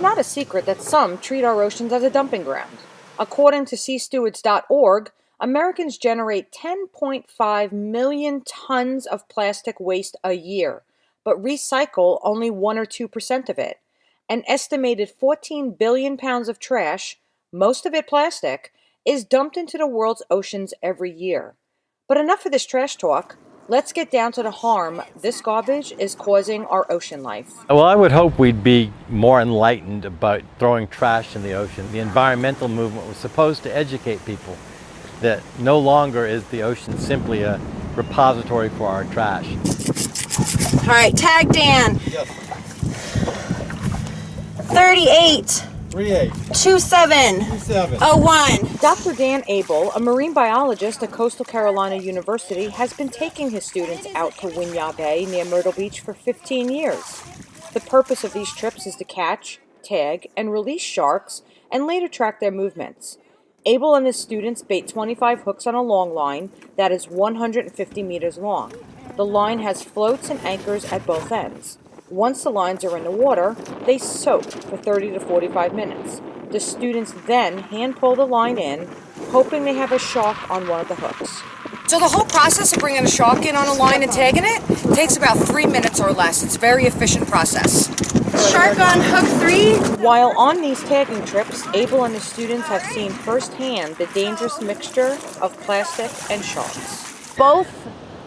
It's not a secret that some treat our oceans as a dumping ground. According to seastewards.org, Americans generate 10.5 million tons of plastic waste a year, but recycle only 1 or 2% of it. An estimated 14 billion pounds of trash, most of it plastic, is dumped into the world's oceans every year. But enough of this trash talk. Let's get down to the harm this garbage is causing our ocean life. Well, I would hope we'd be more enlightened about throwing trash in the ocean. The environmental movement was supposed to educate people that no longer is the ocean simply a repository for our trash. All right, tag Dan. Yes. 38. 38. 27. 27. 01. Dr. Dan Abel, a marine biologist at Coastal Carolina University, has been taking his students out to Winyah Bay near Myrtle Beach for 15 years. The purpose of these trips is to catch, tag, and release sharks and later track their movements. Abel and his students bait 25 hooks on a long line that is 150 meters long. The line has floats and anchors at both ends. Once the lines are in the water, they soak for 30 to 45 minutes. The students then hand pull the line in, hoping they have a shark on one of the hooks. So the whole process of bringing a shark in on a line and tagging it takes about 3 minutes or less. It's a very efficient process. Shark on hook 3. While on these tagging trips, Abel and his students have seen firsthand the dangerous mixture of plastic and sharks. Both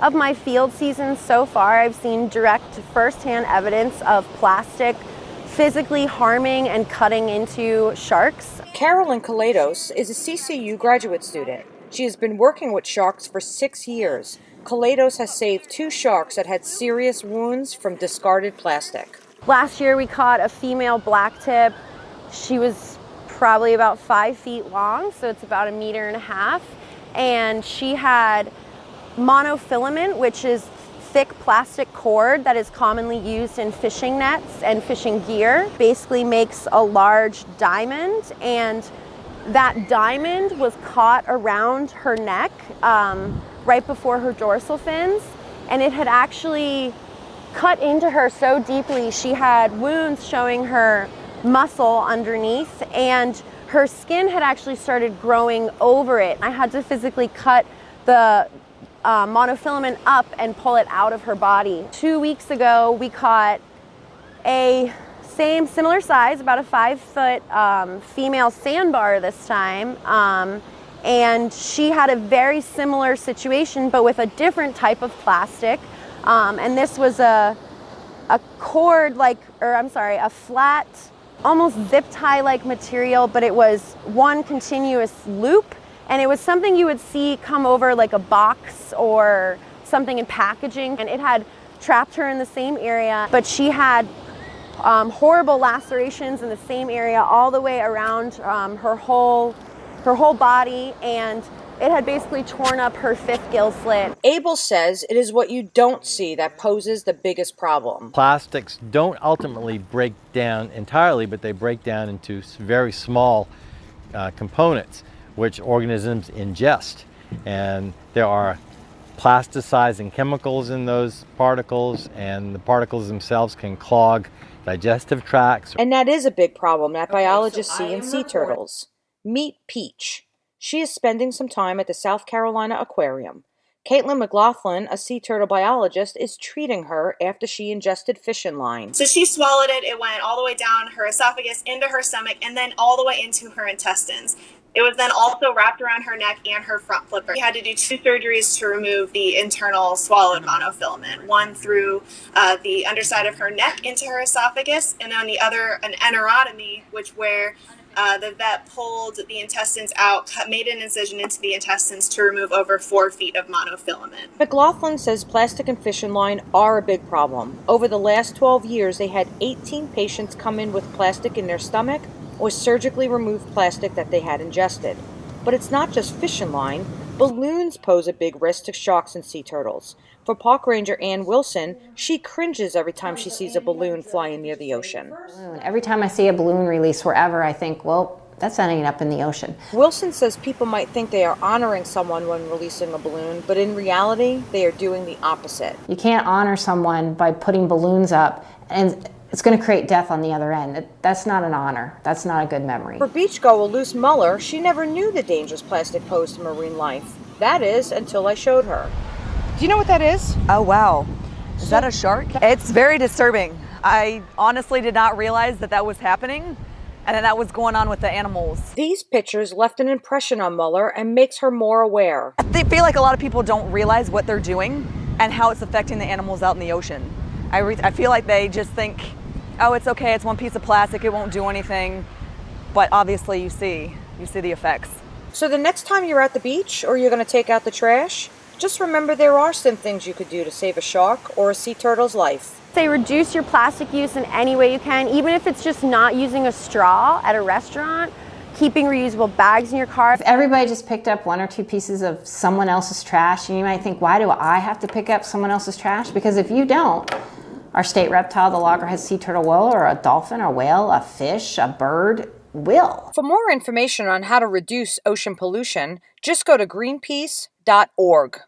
of my field seasons so far, I've seen direct firsthand evidence of plastic physically harming and cutting into sharks. Carolyn Kalados is a CCU graduate student. She has been working with sharks for 6 years. Kalados has saved 2 sharks that had serious wounds from discarded plastic. Last year we caught a female blacktip. She was probably about 5 feet long, so it's about 1.5 meters, and she had monofilament, which is thick plastic cord that is commonly used in fishing nets and fishing gear. Basically makes a large diamond, and that diamond was caught around her neck right before her dorsal fins, and it had actually cut into her so deeply she had wounds showing her muscle underneath, and her skin had actually started growing over it. I had to physically cut the monofilament up and pull it out of her body. 2 weeks ago, we caught a similar size, about a 5-foot female sandbar this time, and she had a very similar situation, but with a different type of plastic. And this was a cord a flat, almost zip tie like material, but it was one continuous loop. And it was something you would see come over like a box or something in packaging. And it had trapped her in the same area, but she had horrible lacerations in the same area all the way around her whole body, and it had basically torn up her 5th gill slit. Abel says it is what you don't see that poses the biggest problem. Plastics don't ultimately break down entirely, but they break down into very small components which organisms ingest. And there are plasticizing chemicals in those particles, and the particles themselves can clog digestive tracts. And that is a big problem that biologists see in sea turtles. Meet Peach. She is spending some time at the South Carolina Aquarium. Caitlin McLaughlin, a sea turtle biologist, is treating her after she ingested fishing line. So she swallowed it. It went all the way down her esophagus, into her stomach, and then all the way into her intestines. It was then also wrapped around her neck and her front flipper. We had to do 2 surgeries to remove the internal swallowed monofilament, one through the underside of her neck into her esophagus, and then the other an enterotomy, where the vet pulled the intestines out, made an incision into the intestines to remove over 4 feet of monofilament. McLaughlin says plastic and fishing line are a big problem. Over the last 12 years, they had 18 patients come in with plastic in their stomach or surgically remove plastic that they had ingested. But it's not just fishing line. Balloons pose a big risk to sharks and sea turtles. For park ranger Ann Wilson, she cringes every time she sees a balloon flying near the ocean. Every time I see a balloon release wherever, I think, well, that's ending up in the ocean. Wilson says people might think they are honoring someone when releasing a balloon, but in reality, they are doing the opposite. You can't honor someone by putting balloons up and it's going to create death on the other end. That's not an honor. That's not a good memory. For beachgoer Luce Muller, she never knew the dangers plastic posed to marine life. That is, until I showed her. Do you know what that is? Oh, wow. Is that a shark? It's very disturbing. I honestly did not realize that that was happening and that was going on with the animals. These pictures left an impression on Muller and makes her more aware. I feel like a lot of people don't realize what they're doing and how it's affecting the animals out in the ocean. I feel like they just think, oh, it's okay, it's one piece of plastic, it won't do anything. But obviously you see the effects. So the next time you're at the beach or you're going to take out the trash, just remember there are some things you could do to save a shark or a sea turtle's life. Say reduce your plastic use in any way you can, even if it's just not using a straw at a restaurant, keeping reusable bags in your car. If everybody just picked up 1 or 2 pieces of someone else's trash, and you might think, why do I have to pick up someone else's trash? Because if you don't, our state reptile, the loggerhead sea turtle will, or a dolphin, a whale, a fish, a bird will. For more information on how to reduce ocean pollution, just go to greenpeace.org.